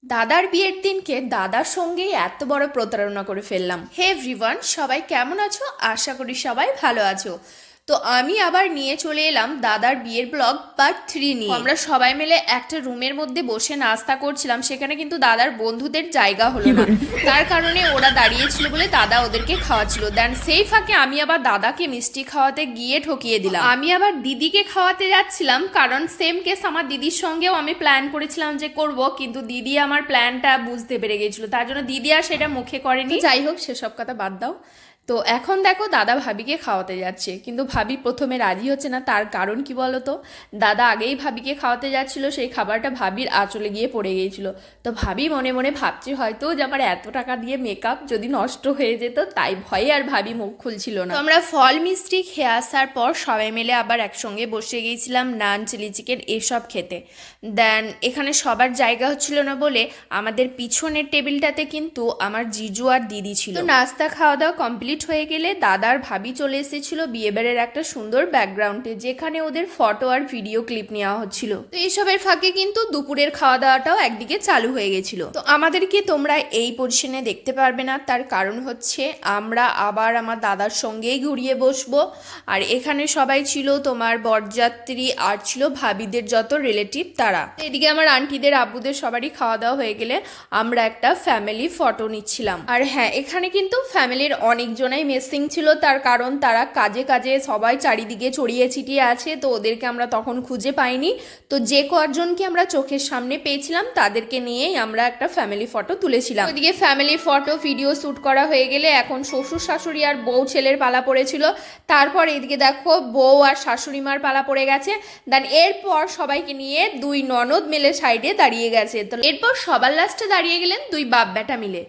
দাদার বিয়ের দিনকে দাদার সঙ্গেই এত বড় প্রতারণা করে ফেললাম। হে এভরিওয়ান, সবাই কেমন আছো? আশা করি সবাই ভালো আছো। তো আমি আবার নিয়ে চলে এলাম দাদার বিয়ের ব্লগ পার্ট 3 নিয়ে। আমরা সবাই মিলে একটা রুমের মধ্যে বসে নাস্তা করছিলাম, সেখানে কিন্তু দাদার বন্ধুদের জায়গা হলো না, তার কারণে ওরা দাঁড়িয়েছিল বলে দাদা ওদেরকে খাওয়াচ্ছিল। দেন সেই ফাঁকে আমি আবার দাদাকে মিষ্টি খাওয়াতে গিয়ে ঠকিয়ে দিলাম। আমি আবার দিদিকে খাওয়াতে যাচ্ছিলাম, কারণ সেম কেস আমার দিদির সঙ্গেও আমি প্ল্যান করেছিলাম যে করব, কিন্তু দিদি আমার প্ল্যানটা বুঝতে পেরে গেছিল, তার জন্য দিদি আর সেটা মুখে করেনি। যাই হোক, সেসব কথা বাদ দাও। তো এখন দেখো দাদা ভাবিকে খাওয়াতে যাচ্ছে, কিন্তু ভাবি প্রথমে রাজি হচ্ছে না। তার কারণ কি বলো তো? দাদা আগেই ভাবিকে খাওয়াতে যাচ্ছিল, সেই খাবারটা ভাবির আঁচলে গিয়ে পড়ে গিয়েছিল। তো ভাবি মনে মনে ভাবছে হয়তো যে আমার এত টাকা দিয়ে মেকআপ যদি নষ্ট হয়ে যেত, তাই ভয়ে আর ভাবি মুখ খুলছিল না। তো আমরা ফল মিষ্টি খেয়ে আসার পর সবাই মিলে আবার একসঙ্গে বসে গিয়েছিলাম নান, চিলি চিকেন এসব খেতে। দেন এখানে সবার জায়গা হচ্ছিল না বলে আমাদের পিছনের টেবিলটাতে কিন্তু আমার জিজু আর দিদি ছিল। তো নাস্তা খাওয়া দাওয়া কমপ্লিট হয়ে গেলে দাদার ভাবি চলে এসেছিল বিয়েবাড়ির একটা সুন্দর ব্যাকগ্রাউন্ডে, যেখানে ওদের ফটো আর ভিডিও ক্লিপ নেওয়া হচ্ছিল। তো এইসবের ফাঁকে কিন্তু দুপুরের খাওয়া দাওয়াটাও একদিকে চালু হয়ে গেছিল। তো আমাদেরকে তোমরা এই পজিশনে দেখতে পারবে না, তার কারণ হচ্ছে আমরা আবার আমার দাদার সঙ্গেই ঘুরিয়ে বসবো। আর এখানে সবাই ছিল তোমার বরযাত্রী, আর ছিল ভাবিদের যত রিলেটিভ তারা। এদিকে আমার আন্টিদের আব্বুদের সবারই খাওয়া দাওয়া হয়ে গেলে আমরা একটা ফ্যামিলি ফটো নিচ্ছিলাম। আর হ্যাঁ, এখানে কিন্তু ফ্যামিলির অনেকজনাই মিসিং ছিল, তার কারণ তারা কাজে কাজে সবাই চারিদিকে ছড়িয়ে ছিটিয়ে আছে, তো ওদেরকে আমরা তখন খুঁজে পাইনি। তো যে কয়েকজনকে আমরা চোখের সামনে পেয়েছিলাম তাদেরকে নিয়েই আমরা একটা ফ্যামিলি ফটো তুলেছিলাম। ওইদিকে ফ্যামিলি ফটো ভিডিও শ্যুট করা হয়ে গেলে এখন শ্বশুর শাশুড়ি আর বউ ছেলের পালা পড়েছিল। তারপর এদিকে দেখো বউ আর শাশুড়ি মার পালা পড়ে গেছে। দেন এরপর সবাইকে নিয়ে দুই ননদ মিলে সাইডে দাঁড়িয়ে গেছে। তো এরপর সবার লাস্টে দাঁড়িয়ে গেলেন দুই বাপ বেটা মিলে।